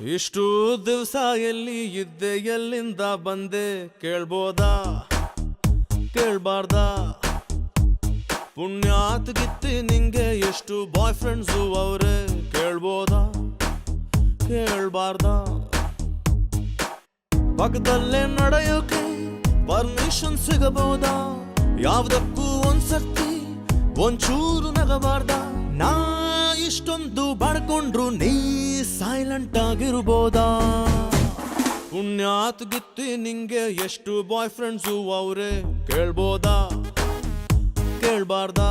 ಇಷ್ಟು ದಿವಸ ಎಲ್ಲಿ ಇದ್ದೆ ಎಲ್ಲಿಂದ ಬಂದೆ ಕೇಳ್ಬೋದಾ ಕೇಳ್ಬಾರ್ದಾ ಪುಣ್ಯಾತ್ ಗಿತ್ತಿ ನಿಂಗೆ ಎಷ್ಟು ಬಾಯ್ ಫ್ರೆಂಡ್ಸು ಅವ್ರೆ ಕೇಳ್ಬೋದಾ ಕೇಳ್ಬಾರ್ದಾ ಪಕ್ಕದಲ್ಲೇ ನಡೆಯೋಕೆ ಪರ್ಮಿಷನ್ ಸಿಗಬಹುದಾ ಯಾವ್ದಕ್ಕೂ ಒಂದ್ಸರ್ತಿ ಒಂಚೂರು ನಗಬಾರ್ದಾ ನಾ ಇಷ್ಟೊಂದು ಬಡ್ಕೊಂಡ್ರು ನೀ ಸೈಲೆಂಟ್ ಆಗಿರ್ಬೋದಾ ಪುಣ್ಯಾತ್ ಗಿತ್ತಿ ನಿಂಗೆ ಎಷ್ಟು ಬಾಯ್ ಫ್ರೆಂಡ್ಸು ಅವ್ರೆ ಕೇಳ್ಬೋದಾ ಕೇಳ್ಬಾರ್ದಾ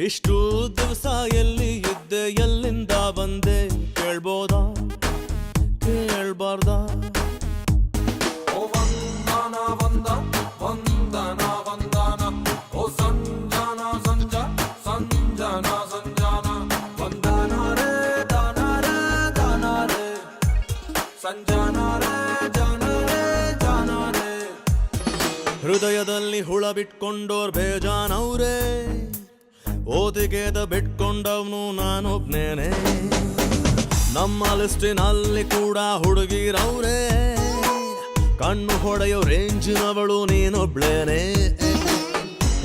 ಇಷ್ಟು ದಿವಸ ಎಲ್ಲಿ ಇದ್ದೆ ಎಲ್ಲಿಂದ ಬಂದೆ ಕೇಳ್ಬೋದಾ ಕೇಳ್ಬಾರ್ದಾ ಹೃದಯದಲ್ಲಿ ಹುಳ ಬಿಟ್ಕೊಂಡೋರ್ ಬೇಜಾನವ್ರೆ ಓದಿಗೆದ ಬಿಟ್ಕೊಂಡವ್ನು ನಾನೊಬ್ನೇನೆ ನಮ್ಮ ಲಿಸ್ಟಿನಲ್ಲಿ ಕೂಡ ಹುಡುಗಿರವ್ರೆ ಕಣ್ಣು ಹೊಡೆಯೋ ರೇಂಜಿನವಳು ನೀನೊಬ್ಳೇನೆ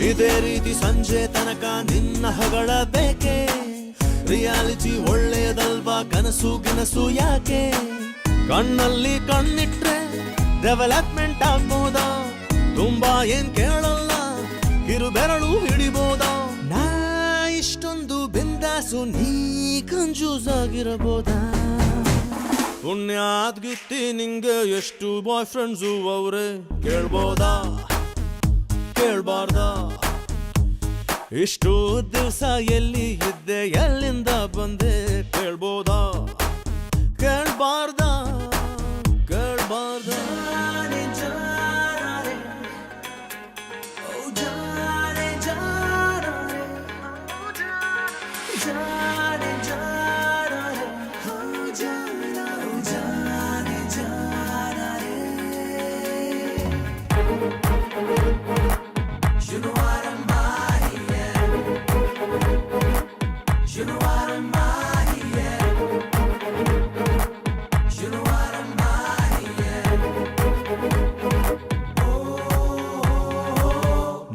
ಇದೇ ರೀತಿ ಸಂಜೆ ತನಕ ನಿನ್ನ ಹಗಳ ಬೇಕೆ ರಿಯಾಲಿಟಿ ಒಳ್ಳೆಯದಲ್ವಾ ಕನಸು ಗಿನಸು ಯಾಕೆ ಕಣ್ಣಲ್ಲಿ ಕಣ್ಣಿಟ್ರೆ ಡೆವಲಪ್ಮೆಂಟ್ ಆಗ್ಬೋದಾ ತುಂಬಾ ಏನ್ ಕೇಳಲ್ಲ ಕಿರು ಬೆರಳು ಹಿಡಿಬೋದಾ ನಾ ಇಷ್ಟೊಂದು ಬಿಂದಾಸು ನೀ ಕನ್ಫ್ಯೂಸ್ ಆಗಿರಬಹುದಾ ಪುಣ್ಯಾತ್ ಗಿತ್ತಿ ನಿಂಗೆ ಎಷ್ಟು ಬಾಯ್ ಫ್ರೆಂಡ್ಸು ಅವ್ರೆ ಕೇಳ್ಬೋದಾ ಕೇಳ್ಬಾರ್ದಾ ಇಷ್ಟು ದಿವಸ ಎಲ್ಲಿ ಇದ್ದೆ ಎಲ್ಲಿಂದ ಬಂದೆ ಕೇಳ್ಬೋದಾ ಕೇಳ್ಬಾರ್ದಾ ಕೇಳ್ಬಾರ್ದಾ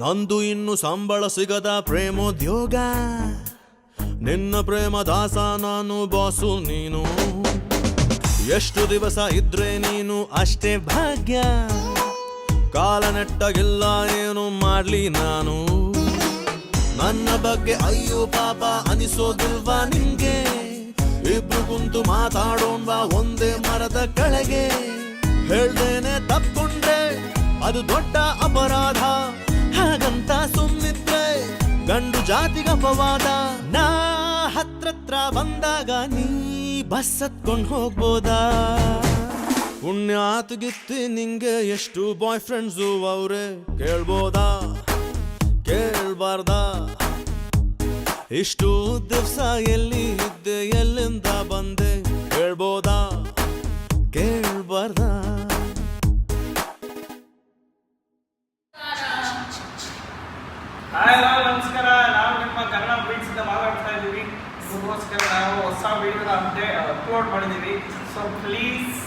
ನಂದು ಇನ್ನು ಸಂಬಳ ಸಿಗದ ಪ್ರೇಮೋದ್ಯೋಗ ನಿನ್ನ ಪ್ರೇಮ ದಾಸ ನಾನು ಬಾಸು ನೀನು ಎಷ್ಟು ದಿವಸ ಇದ್ರೆ ನೀನು ಅಷ್ಟೇ ಭಾಗ್ಯ ಕಾಲ ನೆಟ್ಟಗಿಲ್ಲ ಏನು ಮಾಡ್ಲಿ ನಾನು ನನ್ನ ಬಗ್ಗೆ ಅಯ್ಯೋ ಪಾಪ ಅನಿಸೋದಿಲ್ವಾ ನಿಂಗೆ ಇಬ್ರು ಕುಂತು ಮಾತಾಡೋಣ್ವಾ ಒಂದೇ ಮರದ ಕೆಳಗೆ ಹೇಳ್ದೇನೆ ತಪ್ಕೊಂಡ್ರೆ ಅದು ದೊಡ್ಡ ಅಪರಾಧ ಹಾಗಂತ ಸುಮ್ನಿದ್ರೆ ಗಂಡು ಜಾತಿಗ ಅಪವಾದ ನಾ ಹತ್ರತ್ರ ಬಂದಾಗ ನೀ ಬಸ್ ಹತ್ಕೊಂಡ್ ಹೋಗ್ಬೋದಾ ಪುಣ್ಯಾತ್ ಗಿತ್ತಿ ನಿಂಗೆ ಎಷ್ಟು ಬಾಯ್ ಫ್ರೆಂಡ್ಸು ಅವ್ರೆ ಕೇಳ್ಬೋದಾ ಕೇಳ್ಬಾರ್ದಾ ಇಷ್ಟು ದಿವಸ ಎಲ್ಲಿ ಇದ್ದೆ ಎಲ್ಲಿಂದ ಬಂದೆ ಕೇಳ್ಬೋದಾ ಕೇಳ್ಬಾರ್ದಾ ಹಾಯ್ ನಮಸ್ಕಾರ ನಾವು ನಿಮ್ಮ ಕನ್ನಡ ಬೀಟ್ಸಿಂದ ಮಾತಾಡ್ತಾ ಇದ್ದೀವಿ ಇದಕ್ಕೋಸ್ಕರ ನಾವು ಹೊಸ ವಿಡಿಯೋನ ಅಪ್ಲೋಡ್ ಮಾಡಿದ್ದೀವಿ ಸೊ ಪ್ಲೀಸ್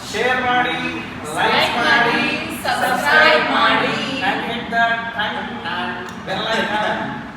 ಶೇರ್ ಮಾಡಿ ಲೈಕ್ ಮಾಡಿ ಸಬ್ಸ್ಕ್ರೈಬ್ ಮಾಡಿ and hit that bell icon